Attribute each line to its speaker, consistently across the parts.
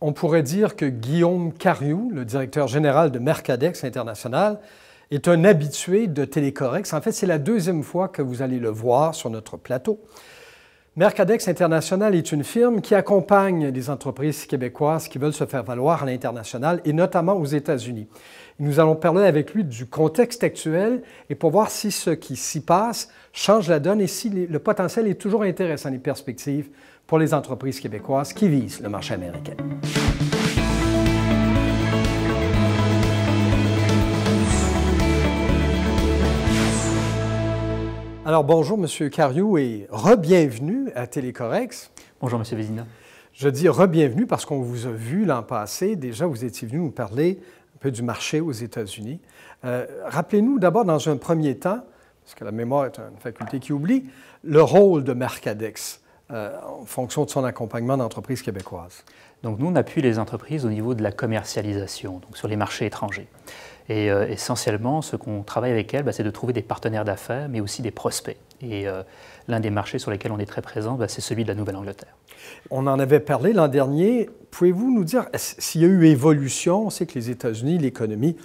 Speaker 1: on pourrait dire que Guillaume Cariou, le directeur général de Mercadex International, est un habitué de Télécorex. En fait, c'est la deuxième fois que vous allez le voir sur notre plateau. Mercadex International est une firme qui accompagne les entreprises québécoises qui veulent se faire valoir à l'international et notamment aux États-Unis. Nous allons parler avec lui du contexte actuel et pour voir si ce qui s'y passe change la donne et si le potentiel est toujours intéressant, les perspectives pour les entreprises québécoises qui visent le marché américain. Alors, bonjour, M. Cariou, et re-bienvenue à Télécorex.
Speaker 2: Bonjour, M. Vézina.
Speaker 1: Je dis re-bienvenue parce qu'on vous a vu l'an passé. Déjà, vous étiez venu nous parler un peu du marché aux États-Unis. Rappelez-nous d'abord, dans un premier temps, parce que la mémoire est une faculté qui oublie, le rôle de Mercadex en fonction de son accompagnement d'entreprises québécoises.
Speaker 2: Donc, nous, on appuie les entreprises au niveau de la commercialisation, donc sur les marchés étrangers. Et essentiellement, ce qu'on travaille avec elles, c'est de trouver des partenaires d'affaires, mais aussi des prospects. Et l'un des marchés sur lesquels on est très présent, c'est celui de la Nouvelle-Angleterre.
Speaker 1: On en avait parlé l'an dernier. Pouvez-vous nous dire s'il y a eu évolution? On sait que les États-Unis, l'économie,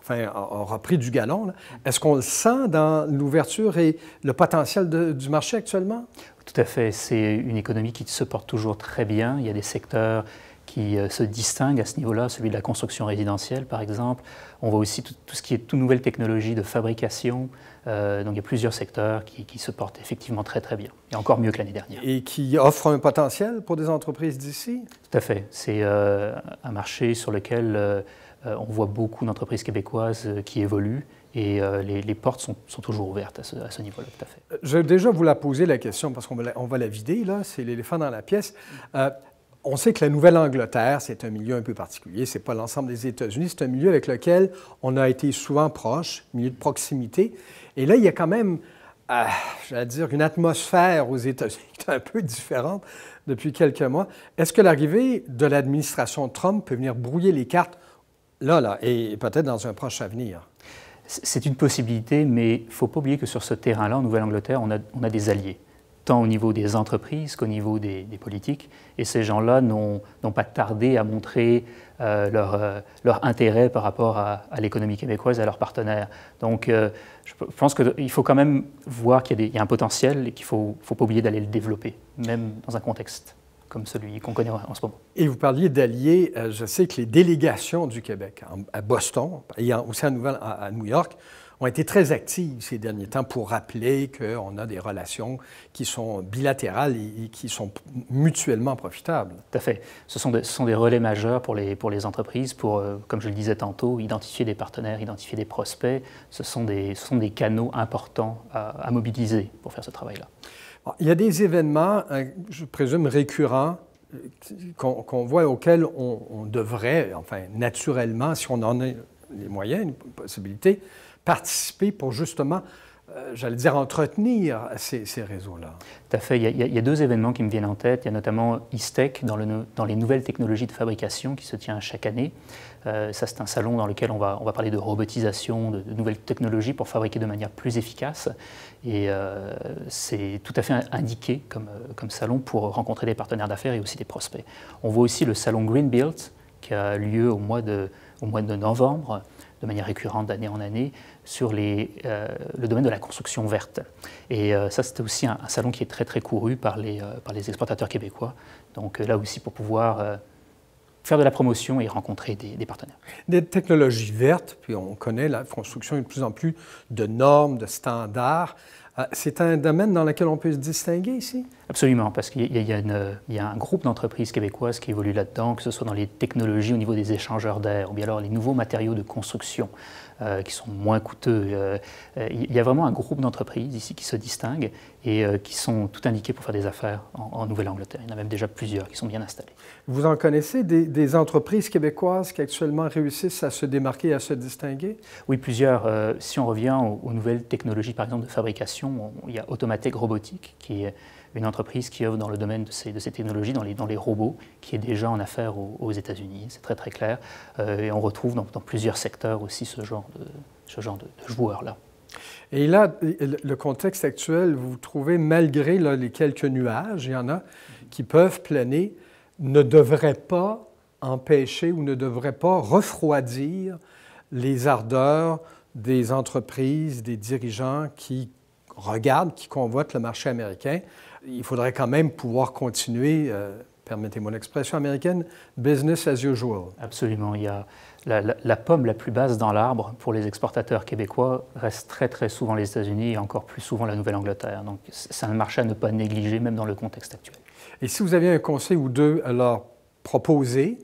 Speaker 1: a repris du galon. Est-ce qu'on le sent dans l'ouverture et le potentiel du marché actuellement?
Speaker 2: Tout à fait. C'est une économie qui se porte toujours très bien. Il y a des secteurs qui se distinguent à ce niveau-là, celui de la construction résidentielle, par exemple. On voit aussi tout ce qui est toute nouvelle technologie de fabrication. Donc, il y a plusieurs secteurs qui se portent effectivement très, très bien, et encore mieux que l'année dernière.
Speaker 1: Et qui offrent un potentiel pour des entreprises d'ici?
Speaker 2: Tout à fait. C'est un marché sur lequel on voit beaucoup d'entreprises québécoises qui évoluent, et les portes sont toujours ouvertes à ce niveau-là, tout à fait.
Speaker 1: Je vais déjà vous la poser, la question, parce qu'on va la vider, là. C'est l'éléphant dans la pièce. On sait que la Nouvelle-Angleterre, c'est un milieu un peu particulier. Ce n'est pas l'ensemble des États-Unis. C'est un milieu avec lequel on a été souvent proche, milieu de proximité. Et là, il y a quand même, j'allais dire, une atmosphère aux États-Unis qui est un peu différente depuis quelques mois. Est-ce que l'arrivée de l'administration Trump peut venir brouiller les cartes là, et peut-être dans un proche avenir?
Speaker 2: C'est une possibilité, mais il ne faut pas oublier que sur ce terrain-là, en Nouvelle-Angleterre, on a des alliés, tant au niveau des entreprises qu'au niveau des politiques. Et ces gens-là n'ont pas tardé à montrer leur intérêt par rapport à l'économie québécoise et à leurs partenaires. Donc, je pense qu'il faut quand même voir qu'il y a un potentiel et qu'il ne faut pas oublier d'aller le développer, même dans un contexte comme celui qu'on connaît en ce moment.
Speaker 1: Et vous parliez d'alliés. Je sais que les délégations du Québec à Boston et aussi à New York ont été très actives ces derniers temps pour rappeler qu'on a des relations qui sont bilatérales et qui sont mutuellement profitables.
Speaker 2: Tout à fait. Ce sont des relais majeurs pour les entreprises pour, comme je le disais tantôt, identifier des partenaires, identifier des prospects. Ce sont des canaux importants à mobiliser pour faire ce travail-là.
Speaker 1: Bon, il y a des événements, je présume, récurrents qu'on voit auxquels on devrait, naturellement, si on en a les moyens, une possibilité, participer pour justement, j'allais dire, entretenir ces réseaux-là.
Speaker 2: Tout à fait. Il y a deux événements qui me viennent en tête. Il y a notamment ISTEC dans les nouvelles technologies de fabrication qui se tient chaque année. Ça, c'est un salon dans lequel on va parler de robotisation, de nouvelles technologies pour fabriquer de manière plus efficace. Et c'est tout à fait indiqué comme salon pour rencontrer des partenaires d'affaires et aussi des prospects. On voit aussi le salon Greenbuild qui a lieu au mois de novembre, de manière récurrente d'année en année, sur le domaine de la construction verte. Et ça, c'est aussi un salon qui est très, très couru par les exportateurs québécois. Donc là aussi, pour pouvoir faire de la promotion et rencontrer des partenaires.
Speaker 1: Des technologies vertes, puis on connaît la construction de plus en plus de normes, de standards. C'est un domaine dans lequel on peut se distinguer ici? Absolument,
Speaker 2: parce qu'il y a un groupe d'entreprises québécoises qui évolue là-dedans, que ce soit dans les technologies au niveau des échangeurs d'air, ou bien alors les nouveaux matériaux de construction qui sont moins coûteux. Il y a vraiment un groupe d'entreprises ici qui se distinguent et qui sont tout indiquées pour faire des affaires en Nouvelle-Angleterre. Il y en a même déjà plusieurs qui sont bien installés.
Speaker 1: Vous en connaissez des entreprises québécoises qui actuellement réussissent à se démarquer et à se distinguer?
Speaker 2: Oui, plusieurs. Si on revient aux nouvelles technologies, par exemple, de fabrication, il y a Automatech Robotique, qui est une entreprise qui œuvre dans le domaine de ces technologies, dans les robots, qui est déjà en affaires aux États-Unis. C'est très, très clair. Et on retrouve dans plusieurs secteurs aussi ce genre de joueurs-là.
Speaker 1: Et là, le contexte actuel, vous trouvez, malgré les quelques nuages, il y en a qui peuvent planer, ne devrait pas empêcher ou ne devrait pas refroidir les ardeurs des entreprises, des dirigeants qui regardent, qui convoitent le marché américain. Il faudrait quand même pouvoir continuer, permettez-moi l'expression américaine, business as usual.
Speaker 2: Absolument. Il y a la pomme la plus basse dans l'arbre pour les exportateurs québécois reste très très souvent les États-Unis et encore plus souvent la Nouvelle-Angleterre. Donc c'est un marché à ne pas négliger même dans le contexte actuel.
Speaker 1: Et si vous aviez un conseil ou deux à leur proposer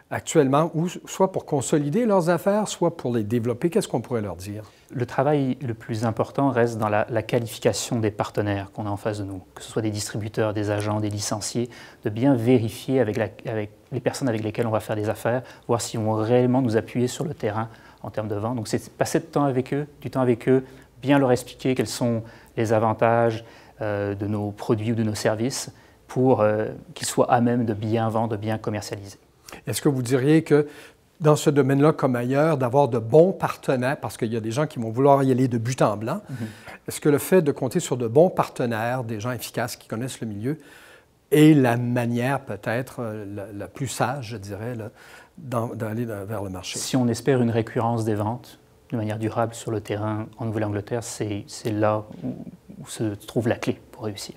Speaker 1: actuellement, ou soit pour consolider leurs affaires, soit pour les développer, qu'est-ce qu'on pourrait leur dire?
Speaker 2: Le travail le plus important reste dans la qualification des partenaires qu'on a en face de nous, que ce soit des distributeurs, des agents, des licenciés, de bien vérifier avec les personnes avec lesquelles on va faire des affaires, voir s'ils vont réellement nous appuyer sur le terrain en termes de vente. Donc c'est passer du temps avec eux, bien leur expliquer quels sont les avantages de nos produits ou de nos services pour qu'ils soient à même de bien vendre, de bien commercialiser.
Speaker 1: Est-ce que vous diriez que dans ce domaine-là, comme ailleurs, d'avoir de bons partenaires, parce qu'il y a des gens qui vont vouloir y aller de but en blanc, est-ce que le fait de compter sur de bons partenaires, des gens efficaces qui connaissent le milieu, est la manière peut-être la plus sage, je dirais, d'aller vers le marché?
Speaker 2: Si on espère une récurrence des ventes de manière durable sur le terrain en Nouvelle-Angleterre, c'est là où se trouve la clé pour réussir.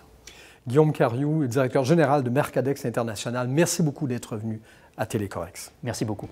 Speaker 1: Guillaume Cariou, directeur général de Mercadex International, merci beaucoup d'être venu à Télécorex.
Speaker 2: Merci beaucoup.